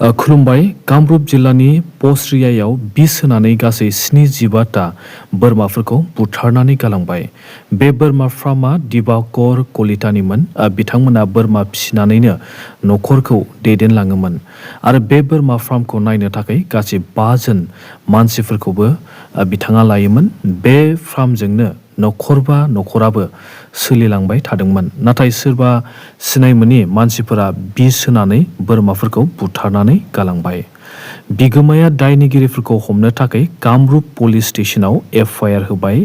खुलुमबाय। कामरुप जिल्लानि पसरियायाव बिस होनानै गासै 75टा बोरमाफोरखौ बुथारनानै गालांबाय। बे बोरमा फार्मा दिबाकर कलितानिमोन। बिथांमोना बोरमा फिसिनानैनो न'खरखौ दैदेनलाङोमोन आरो बे बोरमा फार्मखौ नायनो थाखाय गासै 5 जन मानसिफोरखौबो बिथाङा लायोमोन। बे फार्मजोंनो न'खराबो सोलिलांबाय थादोंमोन। नाथाय सोरबा सिनायमोनि मानसिफोरा बिस होनानै बोरमाफोरखौ बुथारनानै गालांबाय। बिगोमाया दायनिगिरिफोरखौ हमनो थाखाय कामरुप पुलिस स्टेशनाव FIR होबाय।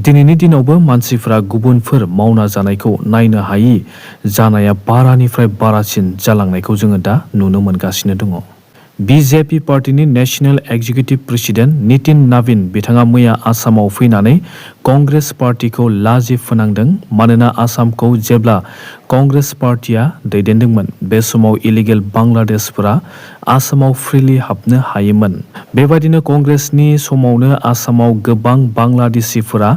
दिनैनि दिनावबो मानसिफोरा गुबुनफोर मावना जानायखौ नायनो हायि जानाया बारानिफ्राय बारासिन जालांनायखौ जोङो दा नुनो मोनगासिनो दङ। BJP पार्टीनि नेशनेल एक्जिकिउटिभ प्रेसिडेन्ट नितिन नाभिन बिथाङा मैया आसामाव फैनानै कंग्रेस पार्टीखौ लाजि फोनांदों। मानोना आसामखौ जेब्ला कंग्रेस पार्टीया दैदेनदोंमोन बे समाव इलिगेल बांलादेशफोरा आसामाव फ्रिलि हाबनो हायोमोन। बेबायदिनो कंग्रेसनि समावनो आसामाव गोबां बांलादेशिफोरा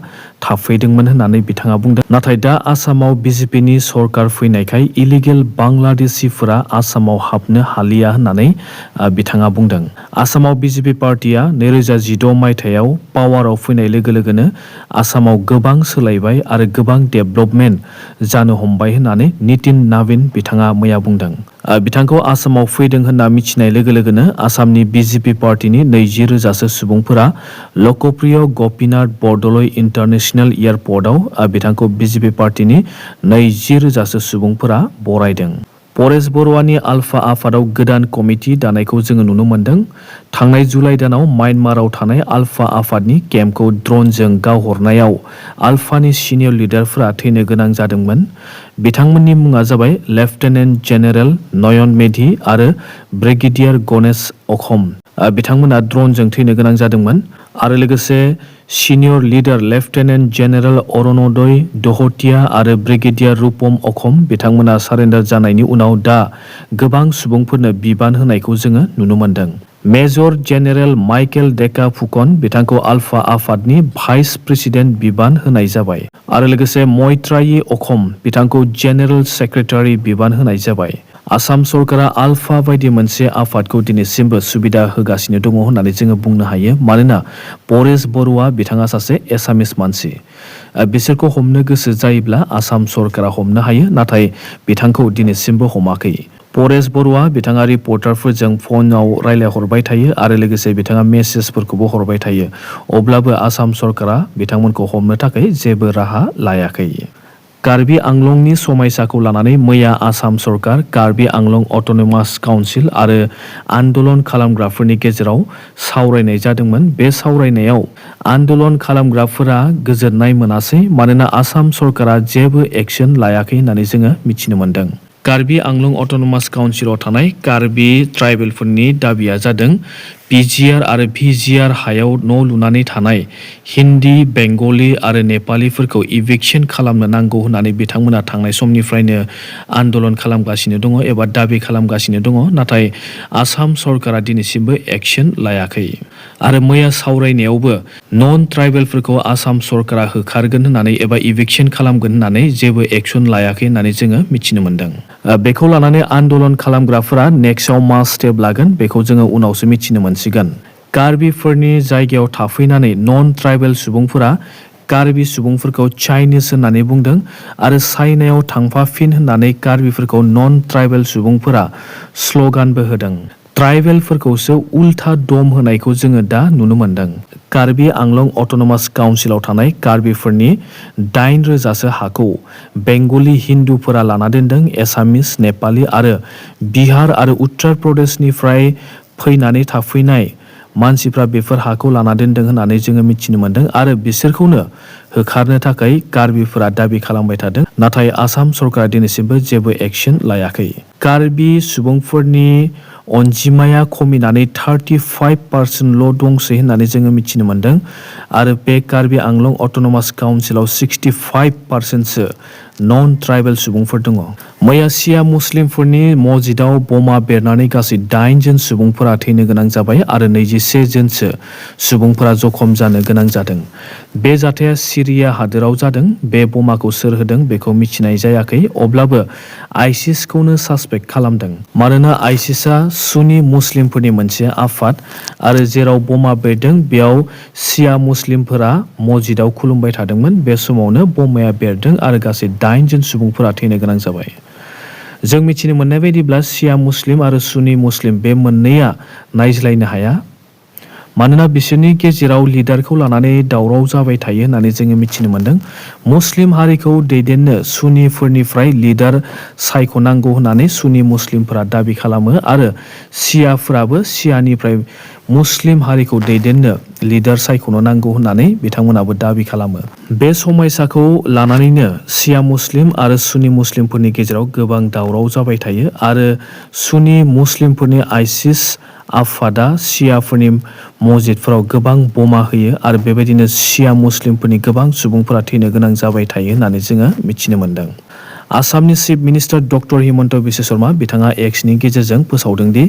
थाफैदोंमोन होननानै बिथाङा बुंदों। नाथाय दा आसामाव BJPनि सरकार फैनायखाय इलिगेल बांलादेशिफोरा आसामाव हाबनो हालिया होननानै बिथाङा बुंदों। आसामाव BJP पार्टीया 2016 मायथाइयाव पावाराव फैनाय लोगो लोगोनो आसामाव गोबां सोलायबाय आरो गोबां डेभेलपमेन्ट जानो हमबाय होननानै नितिन नाभिन बिथाङा मैया बुंदों। बिथांखौ आसामाव फैदों होनना मिथिनाय लोगो लोगोनो आसामनि BJP पार्टीनि 20,000सो सुबुंफोरा लकप्रिय गपिनाथ बरदलै इन्टारनेशनेल एयारपर्टआव बिथांखौ BJP पार्टीनि 20,000सो सुबुंफोरा बरायदों। परेश बरुवानि आल्फा आफादाव गोदान कमिटि दानायखौ जोङो नुनो मोन्दों। थांनाय जुलाइ दानाव म्यानमाराव थानाय आल्फा आफादनि केम्पखौ ड्रनजों गावहरनायाव आल्फानि सिनियर लिडारफोरा थैनो गोनां जादोंमोन। बिथांमोननि मुङा जाबाय लेफ्टेनेन्ट जेनेरेल नयन मेधि आरो ब्रिगेडियार गणेश अखम। बिथांमोना ड्रनजों थैनो गोनां जादोंमोन आरो लोगोसे senior leader lieutenant general Arunoday दहतिया आरो ब्रिगेडियार रूपम अखम बिथांमोना सारेन्डार जानायनि उनाव दा गोबां सुबुंफोरनो बिबान होनायखौ जोङो नुनो मोन्दों। Major general Michael Deka Phukan बिथांखौ आल्फा आफादनि भाइस प्रेसिडेन्ट बिबान होनाय जाबाय आरो लोगोसे मैत्रायी अखम बिथांखौ जेनेरेल सेक्रेटारि बिबान होनाय जाबाय। आसाम सरकारा आल्फा बायदि मोनसे आफादखौ दिनैसिमबो सुबिदा होगासिनो दङ होननानै जोङो बुंनो हायो। मानोना परेश बरुवा बिथाङा सासे एसामिस मानसि। बिसोरखौ हमनो गोसो जायोब्ला आसाम सरकारा हमनो हायो, नाथाय बिथांखौ दिनैसिमबो हमाखै। परेश बरुवा बिथाङा रिपर्टारफोरजों फनाव रायलायहरबाय थायो आरो लोगोसे बिथाङा मेसेजफोरखौबो हरबाय थायो। अब्लाबो आसाम सरकारा बिथांमोनखौ हमनो थाखाय जेबो राहा लायाखै। कार्बि आंलंनि समायसाखौ लानानै मैया आसाम सरकार, कार्बि आंलं अट'नमास काउन्सिल आरो आन्दोलन खालामग्राफोरनि गेजेराव सावरायनाय जादोंमोन। बे सावरायनायाव आन्दोलन खालामग्राफोरा गोजोननाय मोनासै। मानोना आसाम सरकारा जेबो एक्सन लायाखै होननानै जोङो मिथिनो मोन्दों। कार्बि आंलं अट'नमास काउन्सिलाव थानाय कार्बि ट्राइबेलफोरनि दाबिया जादों PGR आरो VGR हायाव न' लुनानै थानाय हिन्दी, बेंगली आरो नेपालीफोरखौ इभिक्सन खालामनो नांगौ होननानै बिथांमोना थांनाय समनिफ्रायनो आन्दोलन खालामगासिनो दङ एबा दाबि खालामगासिनो दङ। नाथाय आसाम सरकारा दिनैसिमबो एक्सन लायाखै आरो मैया सावरायनायावबो नन ट्राइबेलफोरखौ आसाम सरकारा होखारगोन होननानै एबा इभिक्सन खालामगोन होननानै जेबो एक्सन लायाखै होननानै जोङो मिथिनो मोन्दों। बेखौ लानानै आन्दोलन खालामग्राफोरा नेक्स्टआव मा स्टेप लागोन बेखौ जोङो उनावसो मिथिनो मोनसिगोन। कार्बिफोरनि जायगायाव थाफैनानै नन ट्राइबेल सुबुंफोरा कार्बि सुबुंफोरखौ चाइनिज होननानै बुंदों आरो चाइनायाव थांफाफिन होननानै कार्बिफोरखौ नन ट्राइबेल सुबुंफोरा स्ल'गानबो होदों। ट्राइबेलफोरखौसो उल्था दम होनायखौ जोङो दा नुनो मोन्दों। कार्बि आंलं अट'नमास काउन्सिलाव थानाय कार्बिफोरनि 9,000सो हाखौ बेंगली हिन्दुफोरा लाना दोनदों। एसामिस, नेपाली आरो बिहार आरो उत्तर प्रदेशनिफ्राय फैनानै थाफैनाय मानसिफ्रा बेफोर हाखौ लाना दोनदों होननानै जोङो मिथिनो मोन्दों आरो बिसोरखौनो होखारनो थाखाय कार्बिफोरा दाबि खालामबाय थादों। नाथाय आसाम सरकारा दिनैसिमबो जेबो एक्सन लायाखै। कार्बि सुबुंफोरनि अनजिमाया खमिनानै 35%ल' दंसै होननानै जोङो मिथिनो मोन्दों आरो बे कार्बि आंलं अट'नमास काउन्सिलाव 65%सो नन ट्राइबेल सुबुंफोर दङ। मैया शिया मुस्लिमफोरनि मस्जिदाव बमा बेरनानै गासै 8 जन सुबुंफोरा थैनो गोनां जाबाय आरो 21 जनसो सुबुंफोरा जखम जानो गोनां जादों। बे जाथाया सिरिया हादोराव जादों। बे बमाखौ सोर होदों बेखौ मिथिनाय जायाखै, अब्लाबो आइसिसखौनो सासपेक्ट खालामदों। मानोना आइसिसआ सुन्नी मुस्लिमफोरनि मोनसे आफाद आरो जेराव बमा बेरदों बेयाव शिया मुस्लिमफोरा मस्जिदाव खुलुमबाय थादोंमोन। बे समावनो बमाया बेरदों आरो गासै 8 जन सुबुंफोरा थैनो गोनां जाबाय। जों मिथिनो मोननाय बायदिब्ला शिया मुस्लिम आरो सुन्नी मुस्लिम बे मोननैया नायज्लायनो हाया, मानोना बिसोरनि गेजेराव लिडारखौ लानानै दावराव जाबाय थायो होननानै जोङो मिथिनो मोन्दों। मुस्लिम हारिखौ दैदेननो सुन्नीफोरनिफ्राय लिडार सायख'नांगौ होननानै सुन्नी मुस्लिमफोरा दाबि खालामो आरो शियाफोराबो शियानिफ्राय मुस्लिम हारिखौ दैदेननो लिडार सायख'नो नांगौ होननानै बिथांमोनाबो दाबि खालामो। बे समयसाखौ लानानैनो शिया मुस्लिम आरो सुन्नी मुस्लिमफोरनि गेजेराव गोबां दावराव जाबाय थायो आरो सुन्नी मुस्लिमफोरनि आइसिस आफादा शियाफोरनि मस्जिदफोराव गोबां बमा होयो आरो बेबायदिनो शिया मुस्लिमफोरनि गोबां सुबुंफोरा थैनो गोनां जाबाय थायो होननानै जोङो मिथिनो मोन्दों। आसामनि chief minister doctor Himanta Biswa Sharma बिथाङा एक्सनि गेजेरजों फोसावदों दि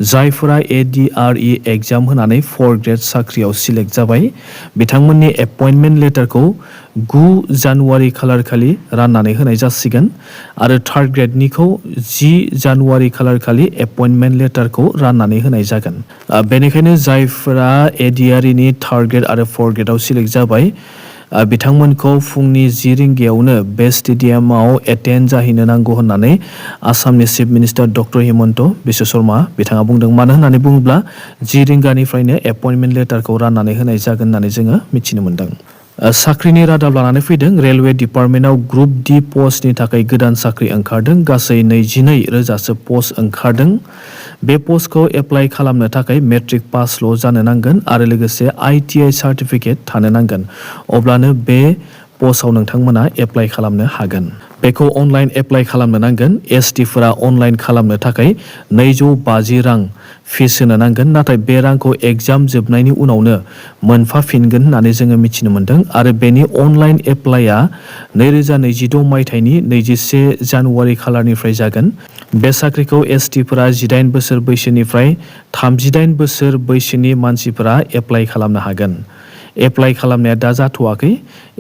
जायफोरा ADRE एग्जाम होनानै 4th ग्रेड साख्रियाव सिलेक्ट जाबाय बिथांमोननि एपइन्टमेन्ट लेटारखौ 9 जानुवारि खालारखालि राननानै होनाय जासिगोन आरो 3rd ग्रेडनिखौ 10 जानुवारि खालारखालि एपइन्टमेन्ट लेटारखौ राननानै होनाय जागोन। बेनिखायनो जायफोरा ADREनि 3rd ग्रेड आरो 4th ग्रेडआव सिलेक्ट जाबाय बिथांमोनखौ फुंनि 10 रिंगायावनो बे स्टेडियामाव एटेन्ड जाहैनो नांगौ होननानै आसामनि chief minister doctor Himanta Biswa Sharma बिथाङा बुंदों। मानो होननानै बुङोब्ला 10 रिंगानिफ्रायनो एपइन्टमेन्ट लेटारखौ राननानै होनाय जागोन होननानै जोङो मिथिनो मोन्दों। साख्रिनि रादाब लानानै फैदों। रेलवे डिपार्टमेन्टआव ग्रुप D पस्टनि थाखाय गोदान साख्रि ओंखारदों। गासै 22,000सो पस्ट ओंखारदों। बे पस्टखौ एप्लाइ खालामनो थाखाय मेट्रिक पासल' जानो नांगोन आरो लोगोसे ITI सार्टिफिकेट थानो नांगोन। अब्लानो बे पस्टआव नोंथांमोना एप्लाइ खालामनो हागोन। बेखौ अनलाइन एप्लाइ खालामनो नांगोन। STफोरा अनलाइन खालामनो थाखाय 250 रां फिस होनो नांगोन, नाथाय बे रांखौ एग्जाम जोबनायनि उनावनो मोनफाफिनगोन होननानै जोङो मिथिनो मोन्दों आरो बेनि अनलाइन एप्लाइआ 2026 मायथाइनि 21 जानुवारि खालारनिफ्राय जागोन। बे साख्रिखौ STफोरा 18 बोसोर बैसोनिफ्राय 38 बोसोर बैसोनि मानसिफोरा एप्लाइ खालामनो हागोन। एप्लाइ खालामनाया दा जाथ'वाखै।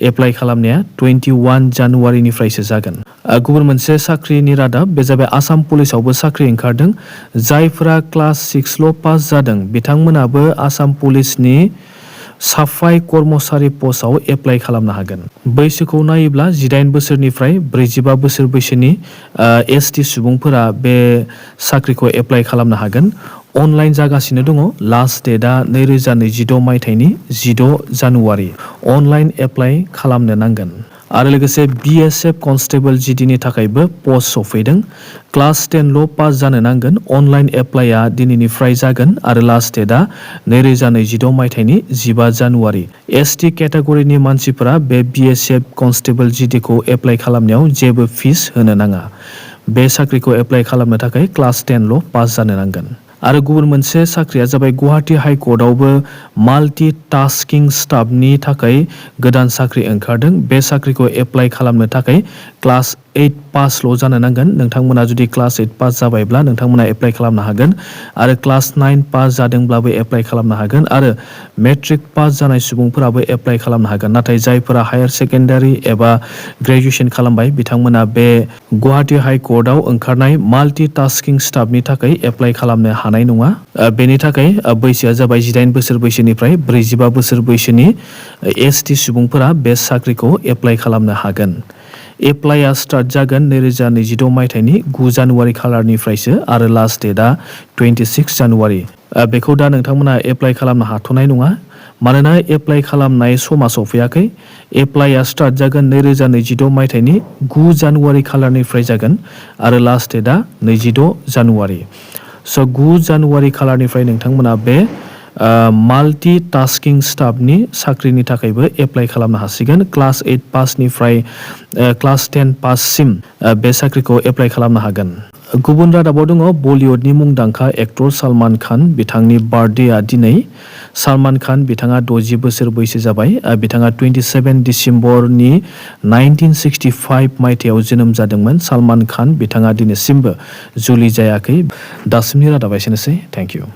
एप्लाइ खालामनाया 21 जानुवारिनिफ्रायसो जागोन। गुबुन मोनसे साख्रिनि रादाब बे जाबाय आसाम पुलिसावबो साख्रि ओंखारदों। जायफोरा क्लास 6ल' पास जादों बिथांमोनाबो आसाम पुलिसनि साफाई कर्मचारि पस्टआव एप्लाइ खालामनो हागोन। बैसोखौ नायोब्ला 18 बोसोरनिफ्राय 45 बोसोर बैसोनि ST सुबुंफोरा बे साख्रिखौ एप्लाइ खालामनो हागोन। अनलाइन जागासिनो दङ। लास्ट डेटआ 2026 मायथाइनि 16 जानुवारि। अनलाइन एप्लाइ खालामनो नांगोन। आरो लोगोसे BSF कनस्टेबल GDनि थाखायबो पस्ट सफैदों। क्लास 10ल' पास जानो नांगोन। अनलाइन एप्लाइआ दिनैनिफ्राय जागोन आरो लास्ट डेटआ 2026 मायथाइनि 15 जानुवारि। ST केटेगरिनि मानसिफोरा बे BSF कनस्टेबल GDखौ एप्लाइ खालामनायाव जेबो फिस होनो नाङा। बे साख्रिखौ एप्लाइ खालामनो थाखाय क्लास 10ल' पास जानो नांगोन। आरो गुबुन मोनसे साख्रिया जाबाय गुवाहाटी हाइकर्टआवबो माल्टि टास्किं स्टाफनि थाखाय गोदान साख्रि ओंखारदों। बे साख्रिखौ एप्लाइ खालामनो थाखाय क्लास 8 पासल' जानो नांगोन। नोंथांमोना जुदि क्लास 8 पास जाबायब्ला नोंथांमोना एप्लाइ खालामनो हागोन आरो क्लास 9 पास जादोंब्लाबो एप्लाइ खालामनो हागोन आरो मेट्रिक पास जानाय सुबुंफोराबो एप्लाइ खालामनो हागोन। नाथाय जायफोरा हायार सेकेन्डारि एबा ग्रेजुएसन खालामबाय बिथांमोना बे गुवाहाटी हाइकर्टआव ओंखारनाय माल्टि टास्किं स्टाफनि थाखाय एप्लाइ खालामनो हानाय नङा। बेनि थाखाय बैसोआ जाबाय 18 बोसोर बैसोनिफ्राय 45 बोसोर बैसोनि ST सुबुंफोरा बे साख्रिखौ एप्लाइ खालामनो हागोन। एप्लाइआ स्टार्ट जागोन 2026 मायथाइनि 9 जानुवारि खालारनिफ्रायसो आरो लास्ट डेटआ 26 जानुवारि। बेखौ दा नोंथांमोना एप्लाइ खालामनो हाथ'नाय नङा मानोना एप्लाइ खालामनाय समा सफैयाखै। एप्लाइआ स्टार्ट जागोन 2026 मायथाइनि 9 जानुवारि खालारनिफ्राय जागोन आरो लास्ट डेटआ 26 जानुवारि। 9 जानुवारि खालारनिफ्राय नोंथांमोना बे माल्टि टास्किं स्टाफनि साख्रिनि थाखायबो एप्लाइ खालामनो हासिगोन। क्लास 8 पासनिफ्राय क्लास 10 पाससिम बे साख्रिखौ एप्लाइ खालामनो हागोन। गुबुन रादाबाव दङ बलिउडनि मुंदांखा एक्टर सलमान खान बिथांनि बार्थडेआ दिनै। सलमान खान बिथाङा 60 बोसोर बैसो जाबाय। बिथाङा 27 डिसेम्बरनि 1965 मायथाइयाव जोनोम जादोंमोन। सलमान खान बिथाङा दिनैसिमबो जुलि जायाखै। दासिमनि रादाबा एसेनोसै। Thank you.